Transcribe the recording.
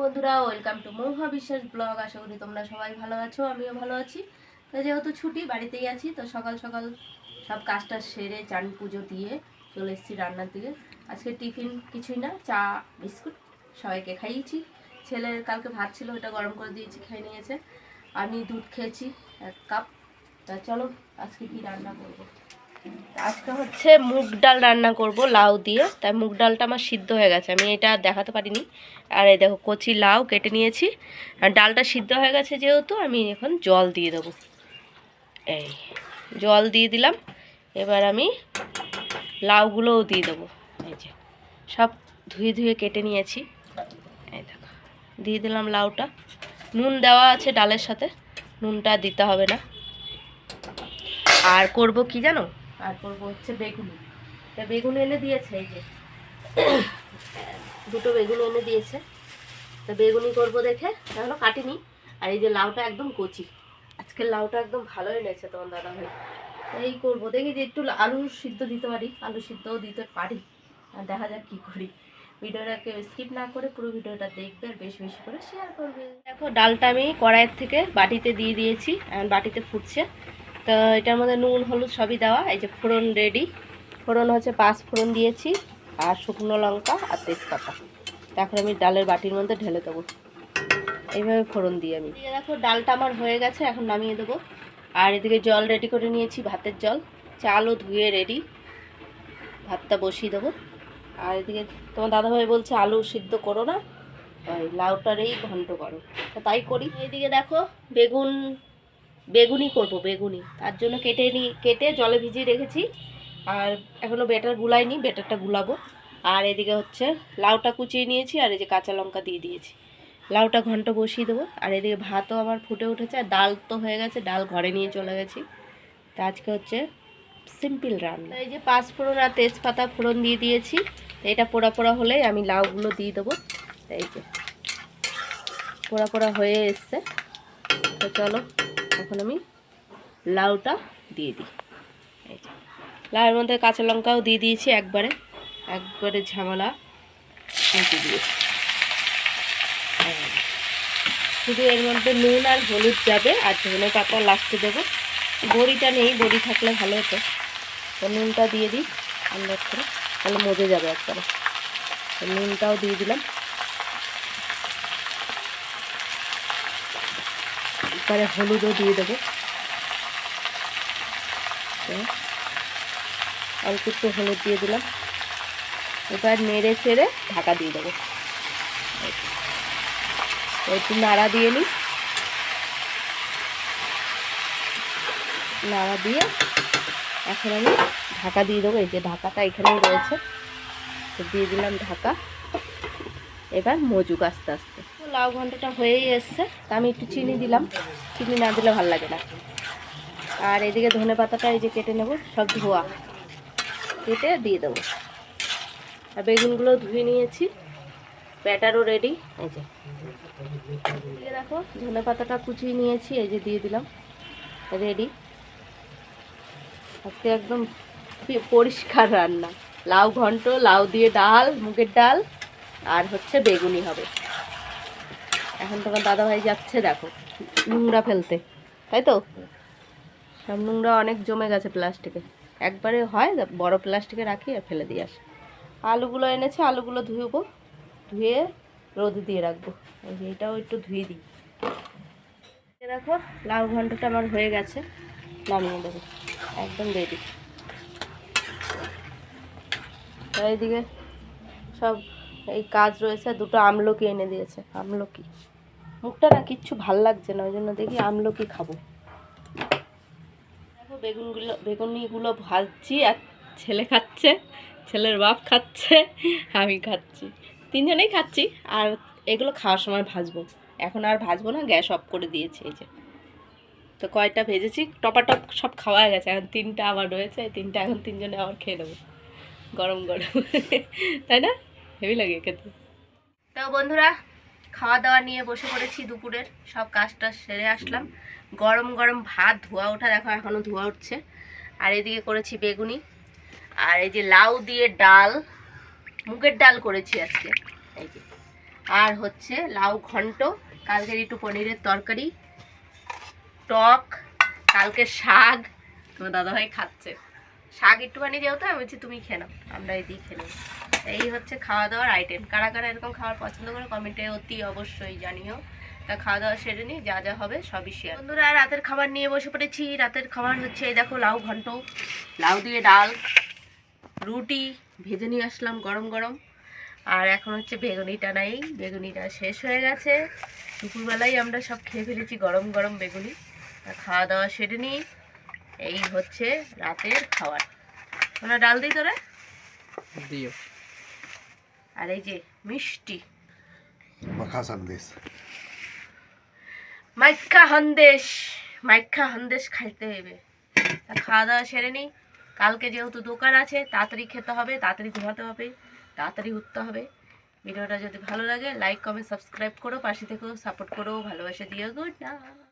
বন্ধুরা, welcome to Mahua বিশ্বাস blog. আশা করি তোমরা সবাই ভালো আছো, আমিও ভালো আছি। তো যেহেতু ছুটি, বাড়িতেই আছি, তো সকাল সকাল সব কাজটা সেরে চান পুজো দিয়ে চলে এসেছি রান্নার দিকে। আজকে টিফিন কিছুই না, চা বিস্কুট সবাইকে খাইয়েছি। ছেলের কালকে ভাত ছিল, ওটা গরম করে দিয়েছি, খেয়ে নিয়েছে। আমি দুধ খেয়েছি 1 কাপ। তা চলো আজকে কি রান্না করবো। আজকে হচ্ছে মুগ ডাল রান্না করব লাউ দিয়ে। তাই মুগ ডালটা আমার সিদ্ধ হয়ে গেছে, আমি এটা দেখাতে পারিনি। আর এই দেখো কচি লাউ কেটে নিয়েছি। আর ডালটা সিদ্ধ হয়ে গেছে যেহেতু আমি এখন জল দিয়ে দেবো। এই জল দিয়ে দিলাম। এবার আমি লাউগুলোও দিয়ে দেবো। এই যে সব ধুয়ে ধুয়ে কেটে নিয়েছি। এই দেখো দিয়ে দিলাম লাউটা। নুন দেওয়া আছে ডালের সাথে, নুনটা দিতে হবে না। আর করব কি জানো, আর করব হচ্ছে বেগুনি। তা বেগুন এনে দিয়েছে, এই যে দুটো বেগুন এনে দিয়েছে। তা বেগুনি করব দেখে, এখনো কাটিনি। আর এই যে লাউটা একদম কচি, আজকের লাউটা একদম ভালো এনেছে তোমার দাদা ভাই। এই করব দেখি যে একটু আলু সিদ্ধ দিতে পারি, আলু সিদ্ধও দিতে পারি। আর দেখা যাক কী করি। ভিডিওটাকে স্কিপ না করে পুরো ভিডিওটা দেখবে আর বেশি বেশি করে শেয়ার করবে। দেখো ডালটা আমি কড়াইয়ের থেকে বাটিতে দিয়ে দিয়েছি, এখন বাটিতে ফুটছে। তো এটার মধ্যে নুন হলুদ সবই দেওয়া। এই যে ফোড়ন রেডি। ফোড়ন হচ্ছে 5 ফোড়ন দিয়েছি, আর শুকনো লঙ্কা আর তেজপাতা। এখন আমি ডালের বাটির মধ্যে ঢেলে দেবো। এইভাবে ফোড়ন দিয়ে আমি দিয়ে দেখো ডালটা আমার হয়ে গেছে, এখন নামিয়ে দেবো। আর এদিকে জল রেডি করে নিয়েছি, ভাতের জল। চালও ধুয়ে রেডি, ভাতটা বসিয়ে দেবো। আর এদিকে তোমার দাদাভাই বলছে আলু সিদ্ধ করো না, ওই লাউটারেই ঘন্ট করো। তো তাই করি। এইদিকে দেখো বেগুনি করব, বেগুনি তার জন্য কেটে জলে ভিজিয়ে রেখেছি। আর এখনও ব্যাটার গুলাইনি, ব্যাটারটা গুলাবো। আর এদিকে হচ্ছে লাউটা কুচিয়ে নিয়েছি, আর এই যে কাঁচা লঙ্কা দিয়ে দিয়েছি। লাউটা ঘন্ট বসিয়ে দেবো। আর এদিকে ভাতও আমার ফুটে উঠেছে, আর ডাল তো হয়ে গেছে, ডাল ঘরে নিয়ে চলে গেছি। তা আজকে হচ্ছে সিম্পল রান্না। এই যে 5 ফোড়ন আর তেজপাতা ফোড়ন দিয়ে দিয়েছি। এটা পোড়া পোড়া হলেই আমি লাউগুলো দিয়ে দেবো। এই যে পোড়া পোড়া হয়ে এসছে। তো চলো এখন আমি লাউটা দিয়ে দিই। এই যে লাউয়ের মধ্যে কাঁচা লঙ্কাও দিয়ে দিয়েছি, একবারে ঝামেলা মিটিয়ে দিয়েছি। শুধু এর মধ্যে নুন আর হলুদ যাবে, আর ধনে পাতা লাস্টে দেবো। বড়িটা নেই, বড়ি থাকলে ভালো হতো। তো নুনটা দিয়ে দিই আন্দাজ করে, তাহলে মজে যাবে একবারে। তো নুনটাও দিয়ে দিলাম। এবারে হলুদও দিয়ে দেবো, অল্প একটু হলুদ দিয়ে দিলাম। এবার নেড়ে ছেড়ে ঢাকা দিয়ে দেবো। একটু নাড়া দিয়ে নিই, নাড়া দিয়ে এখন আমি ঢাকা দিয়ে দেবো। এই যে ঢাকাটা এখানেই রয়েছে, তো দিয়ে দিলাম ঢাকা। এবার মজুক আস্তে আস্তে। লাউ ঘন্টটা হয়েই এসছে, তা আমি একটু চিনি দিলাম, চিনি না দিলে ভালো লাগে না। আর এদিকে ধনে পাতাটা এই যে কেটে নেব, সব ধোয়া, কেটে দিয়ে দেবো। আর বেগুনগুলো ধুয়ে নিয়েছি, ব্যাটারও রেডি। এই যে দেখো ধনে পাতাটা কুচিয়ে নিয়েছি, এই যে দিয়ে দিলাম, রেডি। আজকে একদম পরিষ্কার রান্না। লাউ ঘন্ট, লাউ দিয়ে ডাল, মুগের ডাল, আর হচ্ছে বেগুনি হবে। এখন তোমার দাদাভাই যাচ্ছে দেখো নোংরা ফেলতে, তাই তো সব নোংরা অনেক জমে গেছে প্লাস্টিকে। একবারে হয় বড় প্লাস্টিকে রাখি আর ফেলে দিয়ে আসি। আলুগুলো এনেছে, আলুগুলো ধুবো, ধুয়ে রোদে দিয়ে রাখবো। এই যে এটাও একটু ধুয়ে দিই। দেখো লাউ ঘন্টটা আমার হয়ে গেছে, নামিয়ে দেবো, একদম রেডি। এইদিকে সব এই কাজ রয়েছে, দুটো আমলকি এনে দিয়েছে। আমলকি মুখটা না কিচ্ছু ভাল লাগছে না, ওই জন্য দেখি আমলকি খাবো। দেখো বেগুনিগুলো ভাজছি, আর ছেলে খাচ্ছে, ছেলের বাপ খাচ্ছে, আমি খাচ্ছি, তিনজনেই খাচ্ছি। আর এগুলো খাওয়ার সময় ভাজবো, এখন আর ভাজবো না, গ্যাস অফ করে দিয়েছি। এই যে তো কয়টা ভেজেছি, টপাটপ সব খাওয়া গেছে, এখন 3টা আবার রয়েছে, 3টা এখন তিনজনে আবার খেয়ে নেবো গরম গরম। তাই না, হেভি লাগে খেতে। তো বন্ধুরা, খাওয়া দাওয়া নিয়ে বসে পড়েছি। দুপুরের সব কাজটা সেরে আসলাম। গরম গরম ভাত ধোয়া ওঠা, দেখো এখনও ধোয়া উঠছে। আর এদিকে করেছি বেগুনি, আর এই যে লাউ দিয়ে ডাল, মুগের ডাল করেছি আজকে। এই যে আর হচ্ছে লাউ ঘন্ট, কালকের একটু পনিরের তরকারি, টক, কালকে শাক। তোমার দাদাভাই খাচ্ছে শাক একটুখানি, যেহেতু আমি বলছি তুমি খেয়ে নাও, আমরা এদিকে খেয়ে নেব। এই হচ্ছে খাওয়া দাওয়ার আইটেম। কারা কারা এরকম খাওয়ার পছন্দ করে কমেন্টে অতি অবশ্যই জানিও। তা খাওয়া দাওয়া সেরে নিই, যা যা হবে সবই শেয়ার। বন্ধুরা রাতের খাবার নিয়ে বসে পড়েছি। রাতের খাবার হচ্ছে এই দেখো লাউ ঘন্ট, লাউ দিয়ে ডাল, রুটি ভেজে নিয়ে আসলাম গরম গরম। আর এখন হচ্ছে বেগুনিটা নাই, বেগুনিটা শেষ হয়ে গেছে। দুপুরবেলায় আমরা সব খেয়ে ফেলেছি গরম গরম বেগুনি। খাওয়া দাওয়া সেরে নিই। এই হচ্ছে রাতের খাবার। তোমরা ডাল দিই তোরা দিও। আর এই যে মিষ্টি মাখা সন্দেশ, মাইখা সন্দেশ খাইতে হবে। খাওয়া দাওয়া সেরে নিই। কালকে যেহেতু দোকান আছে, তাড়াতাড়ি খেতে হবে, তাড়াতাড়ি ঘুমাতে হবে, তাড়াতাড়ি উঠতে হবে। ভিডিওটা যদি ভালো লাগে লাইক কমেন্ট সাবস্ক্রাইব করো, পাশে থেকেও সাপোর্ট করো, ভালোবাসা দিও। Good night.